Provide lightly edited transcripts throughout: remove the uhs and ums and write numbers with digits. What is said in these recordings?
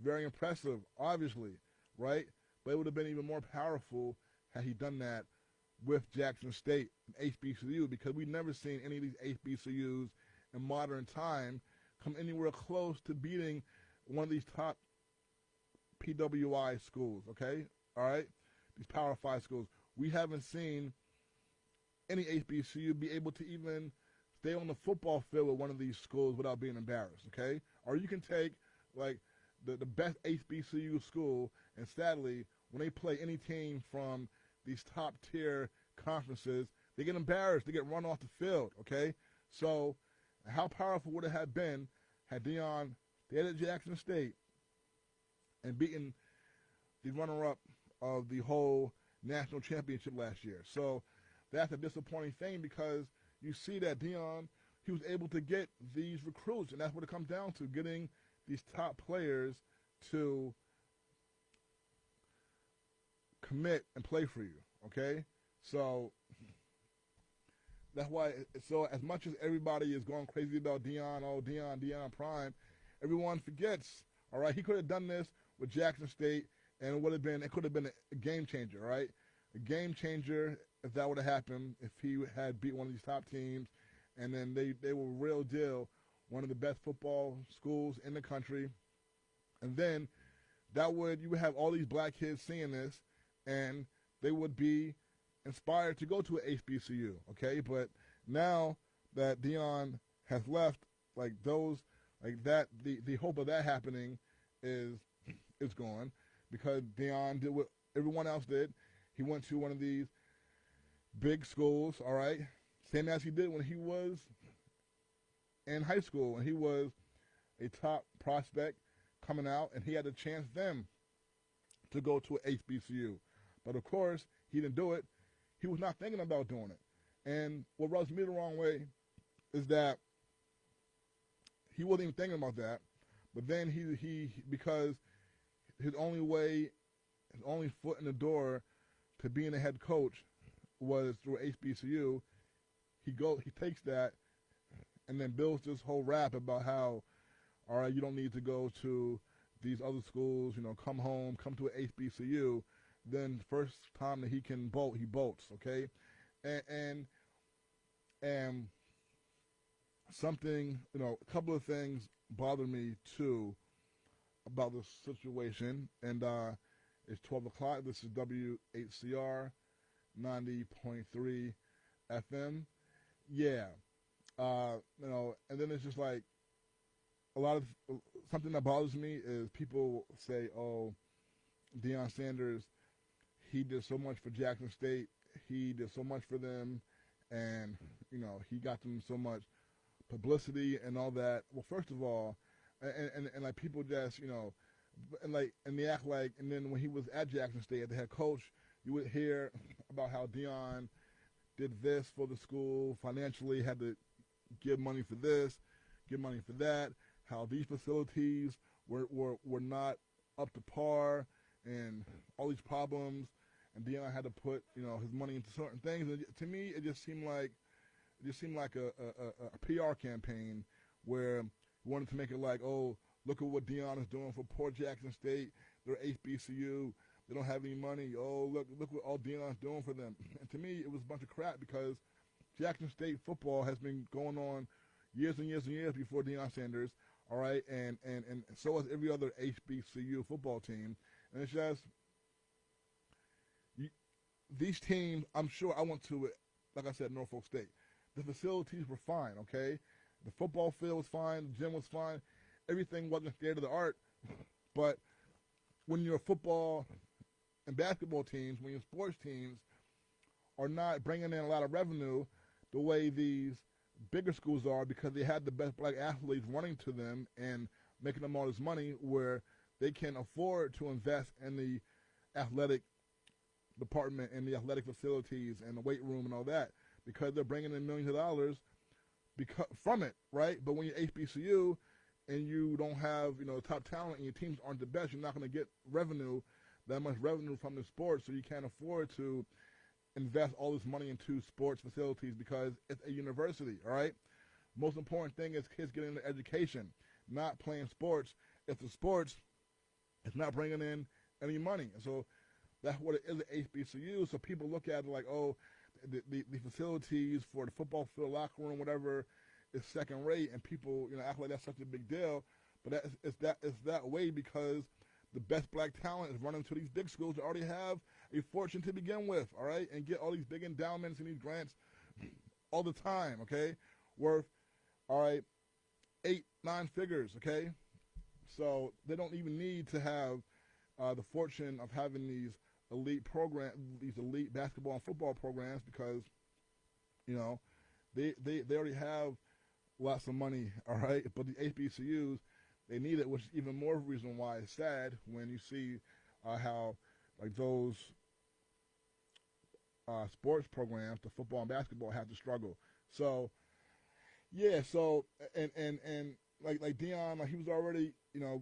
Very impressive, obviously, right? But it would have been even more powerful had he done that with Jackson State and HBCU, because we've never seen any of these HBCUs in modern time come anywhere close to beating one of these top PWI schools, okay? All right? These Power 5 schools. We haven't seen any HBCU be able to even stay on the football field with one of these schools without being embarrassed, okay? Or you can take, like, the best HBCU school, and sadly, when they play any team from these top-tier conferences, they get embarrassed. They get run off the field, okay? So how powerful would it have been had Deion stayed at Jackson State and beaten the runner-up of the whole national championship last year? So that's a disappointing thing, because you see that Deion, he was able to get these recruits, and that's what it comes down to, getting these top players to commit and play for you, okay? So that's why, so as much as everybody is going crazy about Deion, oh, Deion Prime, everyone forgets, all right? He could have done this with Jackson State, and it could have been a game changer, right? A game changer if that would have happened, if he had beat one of these top teams, and then they were real deal, one of the best football schools in the country. And then you would have all these black kids seeing this, and they would be inspired to go to an HBCU, okay? But now that Deion has left, like that, the hope of that happening is gone, because Deion did what everyone else did. He went to one of these big schools, all right? Same as he did when he was in high school, and he was a top prospect coming out, and he had a chance then to go to an HBCU. But, of course, he didn't do it. He was not thinking about doing it. And what rubs me the wrong way is that he wasn't even thinking about that. But then he because his only foot in the door to being a head coach was through HBCU, he takes that and then builds this whole rap about how, all right, you don't need to go to these other schools, come home, come to an HBCU. Then first time that he can bolt, he bolts, okay? And something, a couple of things bother me too about this situation, and it's 12 o'clock. This is WHCR 90.3 FM. Yeah. And then it's just like something that bothers me is people say, oh, Deion Sanders, he did so much for Jackson State, he did so much for them, and, he got them so much publicity and all that. Well, first of all, and like people just, and they act like, and then when he was at Jackson State as the head coach, you would hear about how Deion did this for the school financially, had to give money for this, give money for that, how these facilities were not up to par, and all these problems, and Deion had to put his money into certain things. And to me, it just seemed like a PR campaign where he wanted to make it like, oh, look at what Deion is doing for poor Jackson State. They're HBCU. They don't have any money. Oh, look what all Deion's doing for them. And to me, it was a bunch of crap, because Jackson State football has been going on years and years and years before Deion Sanders, all right, and so has every other HBCU football team. And it's just, these teams, I'm sure I went to it, like I said, Norfolk State. The facilities were fine, okay? The football field was fine. The gym was fine. Everything wasn't state of the art. But when your football and basketball teams, when your sports teams are not bringing in a lot of revenue the way these bigger schools are, because they had the best black athletes running to them and making them all this money, where they can afford to invest in the athletic department and the athletic facilities and the weight room and all that, because they're bringing in millions of dollars from it, right? But when you're HBCU and you don't have, top talent and your teams aren't the best, you're not going to get that much revenue from the sports, so you can't afford to invest all this money into sports facilities, because it's a university, all right? Most important thing is kids getting their education, not playing sports. If the sports It's not bringing in any money. And so that's what it is at HBCU. So people look at it like, oh, the facilities for the football field, locker room, whatever, is second rate, and people act like that's such a big deal. But it's that way because the best black talent is running to these big schools that already have a fortune to begin with, all right, and get all these big endowments and these grants all the time, okay, worth, all right, 8-9 figures, okay. So they don't even need to have the fortune of having these elite basketball and football programs because, they already have lots of money, all right. But the HBCUs, they need it, which is even more reason why it's sad when you see how like those sports programs, the football and basketball, have to struggle. So yeah, so and like Deion, like he was already,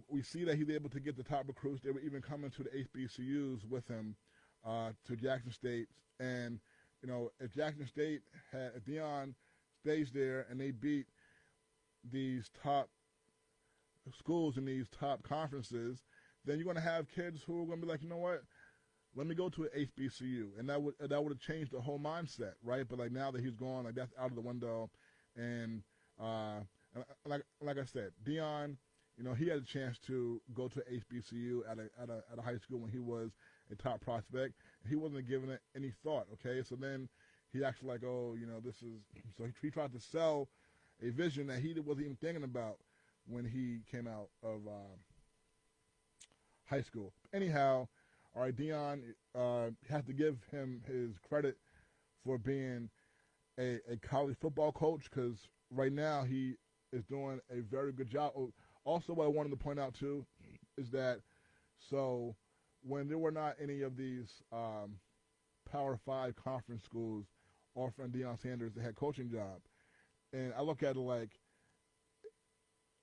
we see that he's able to get the top recruits. They were even coming to the HBCUs with him to Jackson State, and if Jackson State if Deion stays there and they beat these top schools in these top conferences, then you're going to have kids who are going to be like, you know what, let me go to an HBCU, and that would have changed the whole mindset, right? But like now that he's gone, like that's out of the window, and like I said, Deion, he had a chance to go to HBCU at a high school when he was a top prospect. He wasn't giving it any thought, okay? So then he actually like, oh, this is, so he tried to sell a vision that he wasn't even thinking about when he came out of high school. Anyhow, all right, Deion, has to give him his credit for being a college football coach, because right now he is doing a very good job. Also, what I wanted to point out too is that so when there were not any of these Power 5 conference schools offering Deion Sanders the head coaching job, and I look at it like,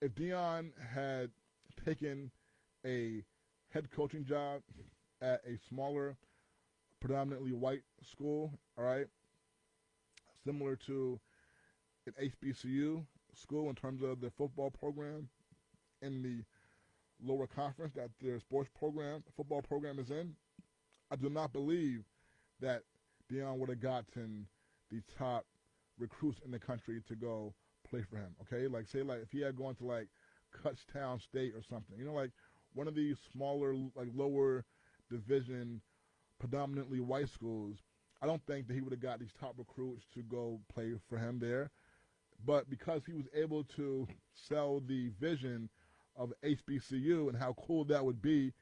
if Deion had taken a head coaching job at a smaller, predominantly white school, all right, similar to an HBCU school in terms of their football program in the lower conference that their football program is in, I do not believe that Deion would have gotten the top recruits in the country to go play for him, okay? Like, say, like, if he had gone to, like, Kutztown State or something, like, one of these smaller, like, lower division, predominantly white schools, I don't think that he would have got these top recruits to go play for him there. But because he was able to sell the vision of HBCU and how cool that would be,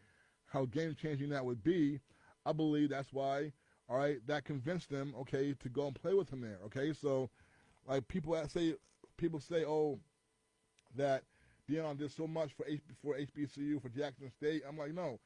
how game-changing that would be, I believe that's why, all right, that convinced them, okay, to go and play with him there, okay? So, like, people say, oh, that Deion did so much for HBCU, for Jackson State. I'm like, no,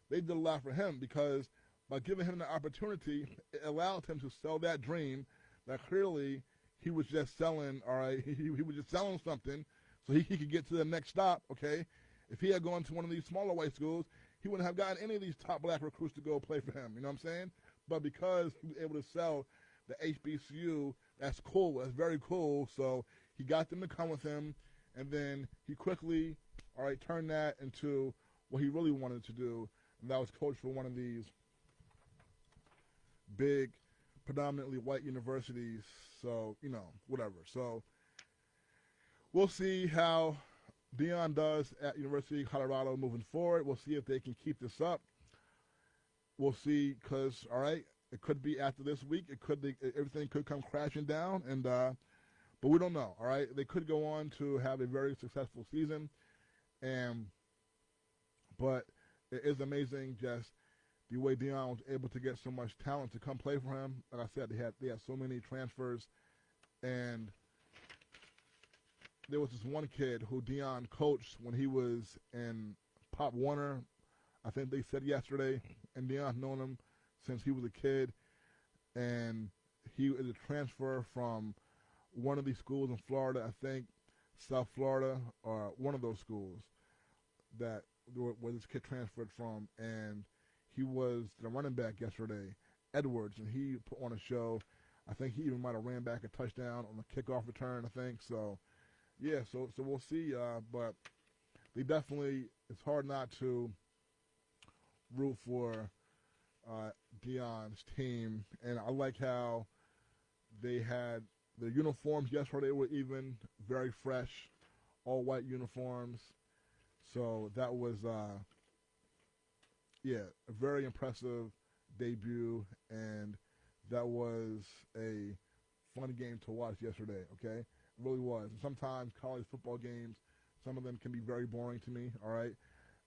they did a lot for him, because by giving him the opportunity, it allowed him to sell that dream that clearly he was just selling, all right, he was just selling something so he could get to the next stop, okay? If he had gone to one of these smaller white schools, he wouldn't have gotten any of these top black recruits to go play for him, you know what I'm saying? But because he was able to sell the HBCU, that's cool, that's very cool, so he got them to come with him, and then he quickly, all right, turned that into what he really wanted to do, and that was coach for one of these big, predominantly white universities, so, whatever. So we'll see how Deion does at University of Colorado moving forward. We'll see if they can keep this up. We'll see, because, all right, it could be after this week. Everything could come crashing down, and but we don't know, all right? They could go on to have a very successful season, but it is amazing just the way Deion was able to get so much talent to come play for him. Like I said, they had so many transfers, and there was this one kid who Deion coached when he was in Pop Warner, I think they said yesterday, and Deion's known him since he was a kid, and he is a transfer from one of these schools in Florida, I think South Florida, or one of those schools that where this kid transferred from, and he was the running back yesterday, Edwards, and he put on a show. I think he even might have ran back a touchdown on a kickoff return, I think. So, yeah, so we'll see. But they definitely, it's hard not to root for Deion's team, and I like how they had the uniforms yesterday were even very fresh, all white uniforms. So that was a very impressive debut, and that was a fun game to watch yesterday. Okay, it really was. And sometimes college football games, some of them can be very boring to me. All right,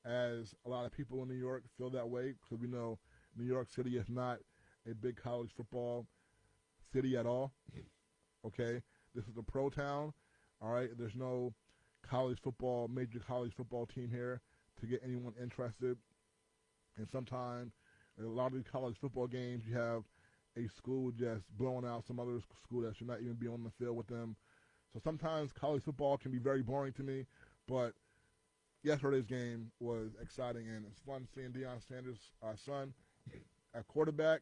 as a lot of people in New York feel that way because we know New York City is not a big college football city at all. Okay, this is a pro town. All right, there's no major college football team here to get anyone interested. And sometimes, in a lot of these college football games, you have a school just blowing out some other school that should not even be on the field with them. So sometimes college football can be very boring to me, but yesterday's game was exciting, and it's fun seeing Deion Sanders' son at quarterback.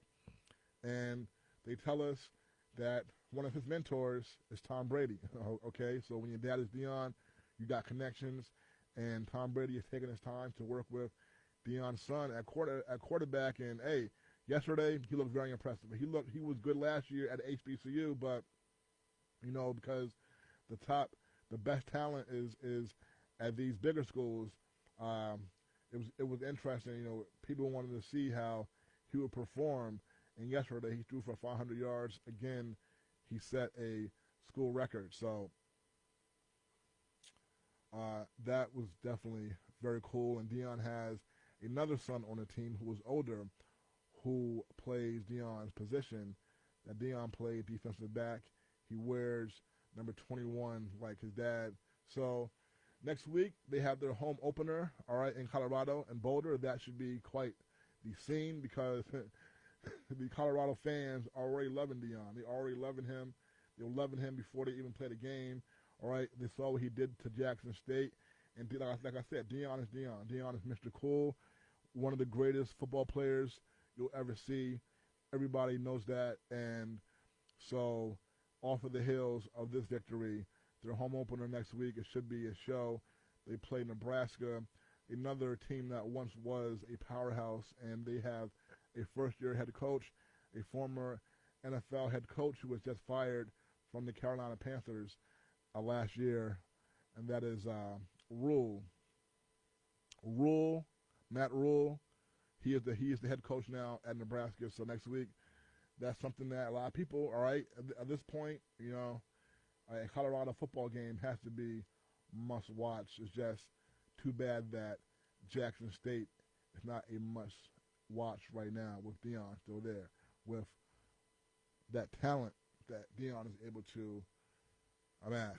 And they tell us that one of his mentors is Tom Brady. Okay, so when your dad is Deion, you got connections, and Tom Brady is taking his time to work with Deion's son at quarterback. And hey, yesterday he looked very impressive. He was good last year at HBCU, but because the best talent is at these bigger schools. It was interesting. People wanted to see how he would perform. And yesterday he threw for 500 yards. Again, he set a school record. So that was definitely very cool. And Deion has another son on the team who is older, who plays Deion's position. That Deion played defensive back. He wears number 21 like his dad. So next week they have their home opener, all right, in Colorado and Boulder. That should be quite the scene because the Colorado fans are already loving Deion. They already loving him. They were loving him before they even played a game. All right, they saw what he did to Jackson State, and like I said, Deion is Deion. Deion is Mr. Cool, one of the greatest football players you'll ever see. Everybody knows that, and so off of the heels of this victory, their home opener next week, it should be a show. They play Nebraska, another team that once was a powerhouse, and they have a first-year head coach, a former NFL head coach who was just fired from the Carolina Panthers last year, and that is Matt Rule. He is the head coach now at Nebraska. So next week, that's something that a lot of people, all right, at this point, a Colorado football game has to be must watch. It's just too bad that Jackson State is not a must watch right now with Deion still there, with that talent that Deion is able to amass.